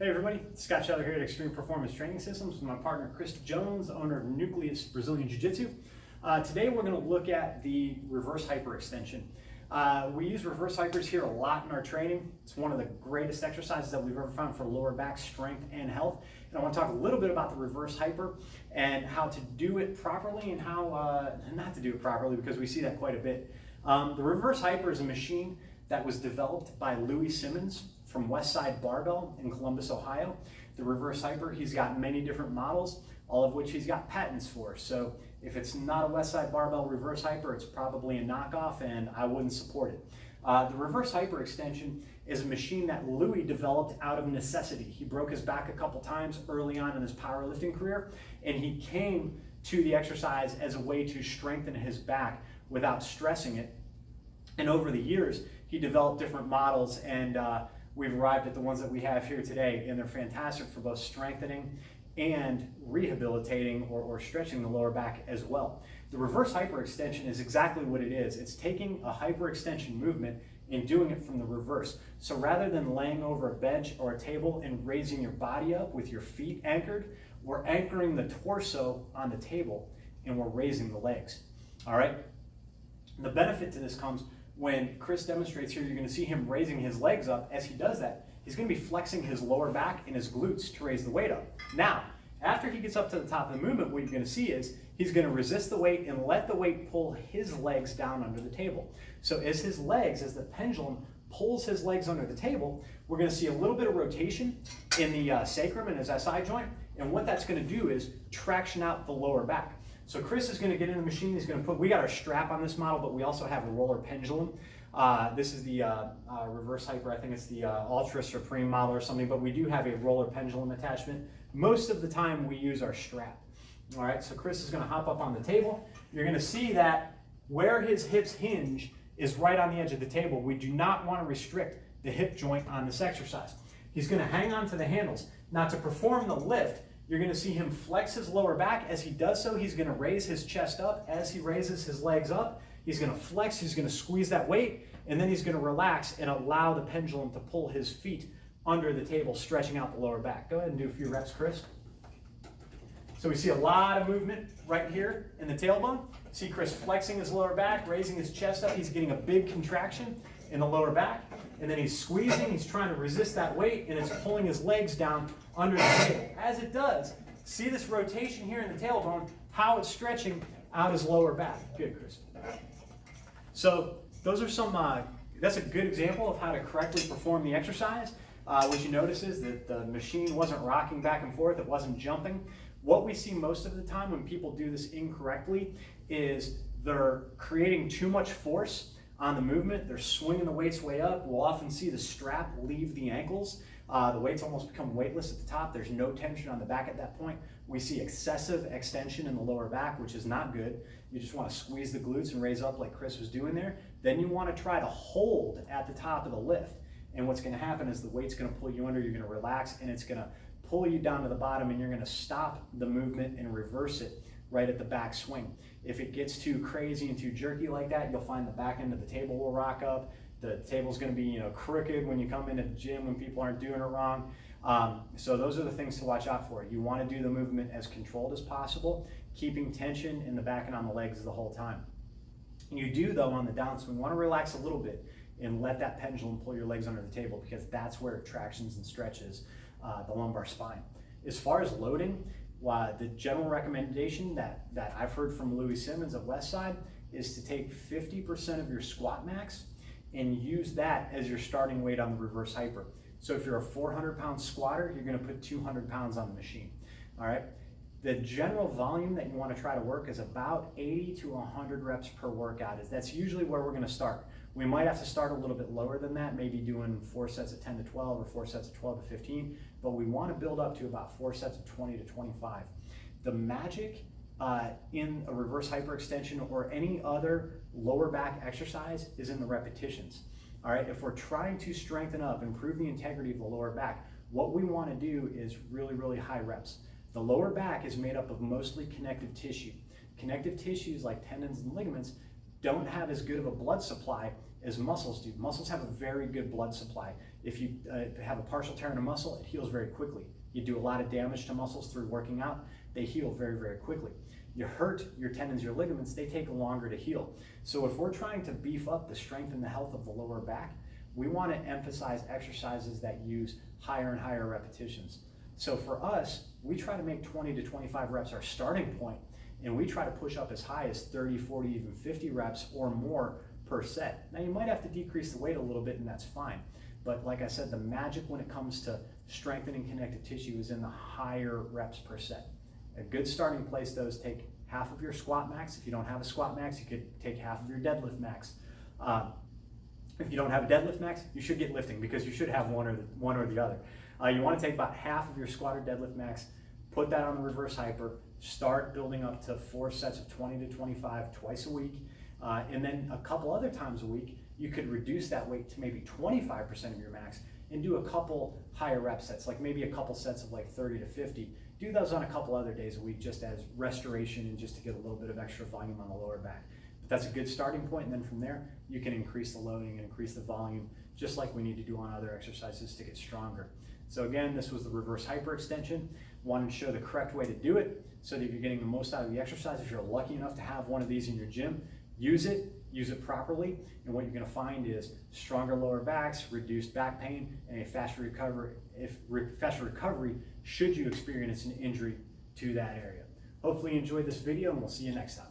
Hey everybody, Scott Shetler here at Extreme Performance Training Systems with my partner Chris Jones, owner of Nucleus Brazilian Jiu Jitsu. Today we're going to look at the reverse hyperextension. We use reverse hypers here a lot in our training. It's one of the greatest exercises that we've ever found for lower back strength and health. And I want to talk a little bit about the reverse hyper and how to do it properly and how not to do it properly, because we see that quite a bit. The reverse hyper is a machine that was developed by Louis Simmons from Westside Barbell in Columbus, Ohio. The reverse hyper, he's got many different models, all of which he's got patents for. So if it's not a Westside Barbell reverse hyper, it's probably a knockoff, and I wouldn't support it. The reverse hyper extension is a machine that Louis developed out of necessity. He broke his back a couple times early on in his powerlifting career, and he came to the exercise as a way to strengthen his back without stressing it. And over the years, he developed different models, and we've arrived at the ones that we have here today, and they're fantastic for both strengthening and rehabilitating or stretching the lower back as well. The reverse hyperextension is exactly what it is. It's taking a hyperextension movement and doing it from the reverse. So rather than laying over a bench or a table and raising your body up with your feet anchored, we're anchoring the torso on the table and we're raising the legs. All right? The benefit to this comes when Chris demonstrates here. You're going to see him raising his legs up. As he does that, he's going to be flexing his lower back and his glutes to raise the weight up. Now, after he gets up to the top of the movement, what you're going to see is he's going to resist the weight and let the weight pull his legs down under the table. So as the pendulum pulls his legs under the table, we're going to see a little bit of rotation in the sacrum and his SI joint. And what that's going to do is traction out the lower back. So Chris is going to get in the machine. He's going to we got our strap on this model, but we also have a roller pendulum. This is the reverse hyper. I think it's the Ultra Supreme model or something, but we do have a roller pendulum attachment. Most of the time we use our strap. All right, so Chris is going to hop up on the table. You're going to see that where his hips hinge is right on the edge of the table. We do not want to restrict the hip joint on this exercise. He's going to hang on to the handles. Now, to perform the lift, you're going to see him flex his lower back. As he does so, he's going to raise his chest up. As he raises his legs up, he's going to flex, he's going to squeeze that weight, and then he's going to relax and allow the pendulum to pull his feet under the table, stretching out the lower back. Go ahead and do a few reps, Chris. So we see a lot of movement right here in the tailbone. See Chris flexing his lower back, raising his chest up. He's getting a big contraction in the lower back, and then he's squeezing, he's trying to resist that weight, and it's pulling his legs down under the table. As it does, see this rotation here in the tailbone, how it's stretching out his lower back. Good, Chris. So those are some, that's a good example of how to correctly perform the exercise. What you notice is that the machine wasn't rocking back and forth, it wasn't jumping. What we see most of the time when people do this incorrectly is they're creating too much force on the movement. They're swinging the weights way up. We'll often see the strap leave the ankles. The weights almost become weightless at the top. There's no tension on the back at that point. We see excessive extension in the lower back, which is not good. You just want to squeeze the glutes and raise up like Chris was doing there. Then you want to try to hold at the top of the lift. And what's going to happen is the weight's going to pull you under, you're going to relax, and it's going to pull you down to the bottom, and you're going to stop the movement and reverse it right at the back swing. If it gets too crazy and too jerky like that, you'll find the back end of the table will rock up. The table's going to be crooked when you come into the gym when people aren't doing it wrong. So those are the things to watch out for. You want to do the movement as controlled as possible, keeping tension in the back and on the legs the whole time. You do, though, on the downswing, want to relax a little bit and let that pendulum pull your legs under the table, because that's where it tractions and stretches the lumbar spine. As far as loading, the general recommendation that I've heard from Louis Simmons at Westside is to take 50% of your squat max and use that as your starting weight on the reverse hyper. So if you're a 400-pound squatter, you're going to put 200 pounds on the machine. All right. The general volume that you want to try to work is about 80 to 100 reps per workout. That's usually where we're going to start. We might have to start a little bit lower than that, maybe doing 4 sets of 10 to 12 or 4 sets of 12 to 15, but we want to build up to about 4 sets of 20 to 25. The magic in a reverse hyperextension or any other lower back exercise is in the repetitions. All right, if we're trying to strengthen up, improve the integrity of the lower back, what we want to do is really, really high reps. The lower back is made up of mostly connective tissue. Connective tissues like tendons and ligaments don't have as good of a blood supply as muscles do. Muscles have a very good blood supply. If you have a partial tear in a muscle, it heals very quickly. You do a lot of damage to muscles through working out, they heal very, very quickly. You hurt your tendons, your ligaments, they take longer to heal. So if we're trying to beef up the strength and the health of the lower back, we want to emphasize exercises that use higher and higher repetitions. So for us, we try to make 20 to 25 reps our starting point, and we try to push up as high as 30, 40, even 50 reps or more per set. Now you might have to decrease the weight a little bit, and that's fine. But like I said, the magic when it comes to strengthening connective tissue is in the higher reps per set. A good starting place though is take half of your squat max. If you don't have a squat max, you could take half of your deadlift max. If you don't have a deadlift max, you should get lifting because you should have one or the other. You want to take about half of your squat or deadlift max, put that on the reverse hyper, start building up to 4 sets of 20 to 25 twice a week. And then a couple other times a week, you could reduce that weight to maybe 25% of your max and do a couple higher rep sets, like maybe a couple sets of like 30 to 50. Do those on a couple other days a week just as restoration and just to get a little bit of extra volume on the lower back. But that's a good starting point, and then from there, you can increase the loading and increase the volume just like we need to do on other exercises to get stronger. So again, this was the reverse hyperextension. Wanted to show the correct way to do it so that you're getting the most out of the exercise. If you're lucky enough to have one of these in your gym, use it properly, and what you're going to find is stronger lower backs, reduced back pain, and a faster recovery should you experience an injury to that area. Hopefully you enjoyed this video, and we'll see you next time.